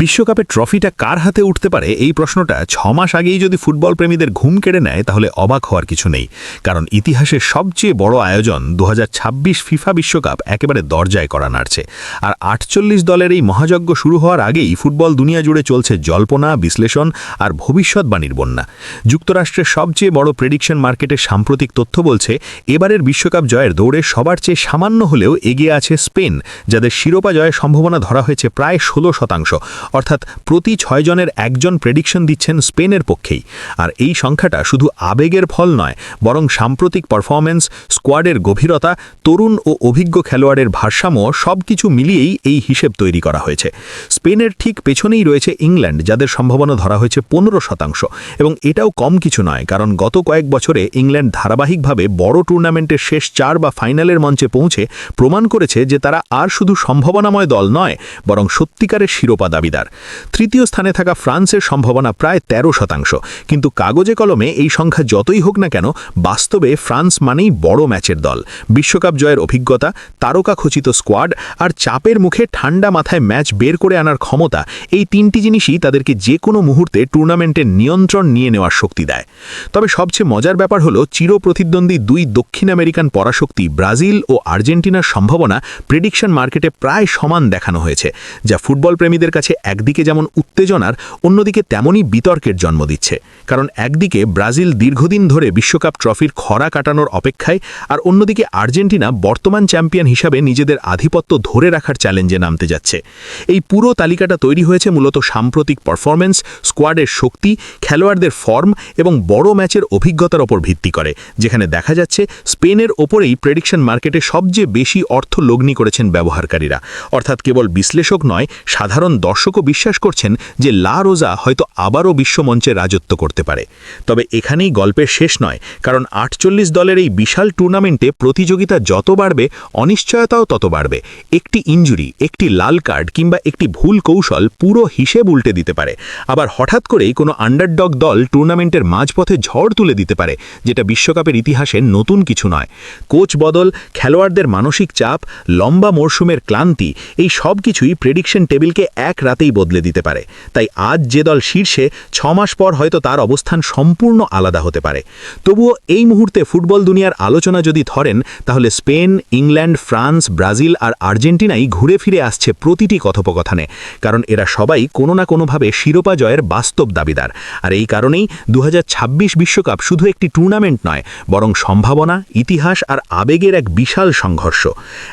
বিশ্বকাপের ট্রফিটা কার হাতে উঠতে পারে এই প্রশ্নটা 6 মাস আগেই যদি ফুটবল প্রেমীদের ঘুম কেড়ে নেয় তাহলে অবাক হওয়ার কিছু নেই। কারণ ইতিহাসের সবচেয়ে বড় আয়োজন 2026 ফিফা বিশ্বকাপ একেবারে দরজায় করা নাড়ছে। আর 48 দলের এই মহাযজ্ঞ শুরু হওয়ার আগেই ফুটবল দুনিয়া জুড়ে চলছে জল্পনা, বিশ্লেষণ আর ভবিষ্যৎবাণীর বন্যা। যুক্তরাষ্ট্রের সবচেয়ে বড় প্রেডিকশন মার্কেটের সাম্প্রতিক তথ্য বলছে এবারের বিশ্বকাপ জয়ের দৌড়ে সবার চেয়ে সামান্য হলেও এগিয়ে আছে স্পেন, যাদের শিরোপা জয়ের সম্ভাবনা ধরা হয়েছে প্রায় 16%। অর্থাৎ প্রতি 6 জনের একজন প্রেডিকশন দিচ্ছেন স্পেনের পক্ষেই। আর এই সংখ্যাটা শুধু আবেগের ফল নয়, বরং সাম্প্রতিক পারফরম্যান্স, স্কোয়াডের গভীরতা, তরুণ ও অভিজ্ঞ খেলোয়াড়ের ভারসাম্য সবকিছু মিলিয়েই এই হিসেব তৈরি করা হয়েছে। স্পেনের ঠিক পেছনেই রয়েছে ইংল্যান্ড, যাদের সম্ভাবনা ধরা হয়েছে 15%। এবং এটাও কম কিছু নয়, কারণ গত কয়েক বছরে ইংল্যান্ড ধারাবাহিকভাবে বড় টুর্নামেন্টের শেষ 4 বা ফাইনালের মঞ্চে পৌঁছে প্রমাণ করেছে যে তারা আর শুধু সম্ভাবনাময় দল নয়, বরং সত্যিকারের শিরোপা দাবিদার। তৃতীয় স্থানে থাকা ফ্রান্সের সম্ভাবনা প্রায় 13%। কিন্তু কাগজে কলমে এই সংখ্যা যতই হোক না কেন, বাস্তবে ফ্রান্স মানেই বড় ম্যাচের দল। বিশ্বকাপ জয়ের অভিজ্ঞতা, তারকাখচিত স্কোয়াড আর চাপের মুখে ঠান্ডা মাথায় ম্যাচ বের করে আনার ক্ষমতা, এই তিনটি জিনিসই তাদেরকে যে কোনো মুহূর্তে টুর্নামেন্টের নিয়ন্ত্রণ নিয়ে নেওয়ার শক্তি দেয়। তবে সবচেয়ে মজার ব্যাপার হলো চিরপ্রতিদ্বন্দ্বী দুই দক্ষিণ আমেরিকান পরাশক্তি ব্রাজিল ও আর্জেন্টিনার সম্ভাবনা প্রেডিকশন মার্কেটে প্রায় সমান দেখানো হয়েছে, যা ফুটবল প্রেমীদের কাছে একদিকে যেমন উত্তেজনার, অন্যদিকে তেমনই বিতর্কের জন্ম দিচ্ছে। কারণ একদিকে ব্রাজিল দীর্ঘদিন ধরে বিশ্বকাপ ট্রফির খরা কাটানোর অপেক্ষায়, আর অন্যদিকে আর্জেন্টিনা বর্তমান চ্যাম্পিয়ন হিসাবে নিজেদের আধিপত্য ধরে রাখার চ্যালেঞ্জে নামতে যাচ্ছে। এই পুরো তালিকাটা তৈরি হয়েছে মূলত সাম্প্রতিক পারফরম্যান্স, স্কোয়াডের শক্তি, খেলোয়াড়দের ফর্ম এবং বড় ম্যাচের অভিজ্ঞতার ওপর ভিত্তি করে, যেখানে দেখা যাচ্ছে স্পেনের ওপরেই প্রেডিকশন মার্কেটে সবচেয়ে বেশি অর্থ লগ্নি করেছেন ব্যবহারকারীরা। অর্থাৎ কেবল বিশ্লেষক নয়, সাধারণ দর্শকও বিশ্বাস করছেন যে লা রোজা হয়তো আবারও বিশ্বমঞ্চে রাজত্ব করতে পারে। তবে এখানেই গল্পের শেষ নয়, কারণ 48 দলের এই বিশাল টুর্নামেন্টে প্রতিযোগিতা যত বাড়বে, অনিশ্চয়তাও তত বাড়বে। একটি ইনজুরি, একটি লাল কার্ড কিংবা একটি ভুল কৌশল পুরো হিসেব উল্টে দিতে পারে। আবার হঠাৎ করেই কোনো আন্ডারডগ দল টুর্নামেন্টের মাঝপথে ঝড় তুলে দিতে পারে, যেটা বিশ্বকাপের ইতিহাসে নতুন কিছু নয়। কোচ বদল, খেলোয়াড়দের মানসিক চাপ, লম্বা মরশুমের ক্লান্তি, এই সব কিছুই প্রেডিকশন টেবিলকে এক রাতেই বদলে দিতে পারে। তাই আজ যে দল শীর্ষে, 6 মাস পর হয়তো তার অবস্থান সম্পূর্ণ আলাদা হতে পারে। তবুও এই মুহূর্তে ফুটবল দুনিয়ার আলোচনা যদি ধরেন, তাহলে স্পেন, ইংল্যান্ড, ফ্রান্স, ব্রাজিল আর আর্জেন্টিনাই ঘুরে ফিরে আসছে প্রতিটি কথোপকথনে। কারণ এরা সবাই কোনো না কোনোভাবে শিরোপা জয়ের বাস্তব দাবিদার। আর এই কারণেই 2026 বিশ্বকাপ শুধু একটি টুর্নামেন্ট নয়, বরং সম্ভাবনা, ইতিহাস আর আবেগের এক বিশাল সংঘর্ষ।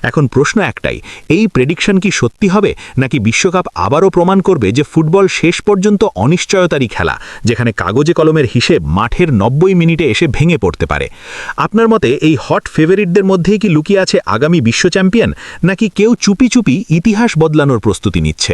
এখন প্রশ্ন একটাই, এই প্রেডিকশন কি সত্যি হবে, নাকি বিশ্বকাপ আবারও প্রমাণ করবে যে ফুটবল শেষ পর্যন্ত অনিশ্চয়তারই খেলা, যেখানে কাগজে কলমের হিসেব মাঠের 90 মিনিটে এসে ভেঙে পড়তে পারে? আপনার মতে এই হট ফেভারিটদের মধ্যেই কি লুকিয়ে আছে আগামী বিশ্ব চ্যাম্পিয়ন, নাকি কেউ চুপি চুপি ইতিহাস বদলানোর প্রস্তুতি নিচ্ছে?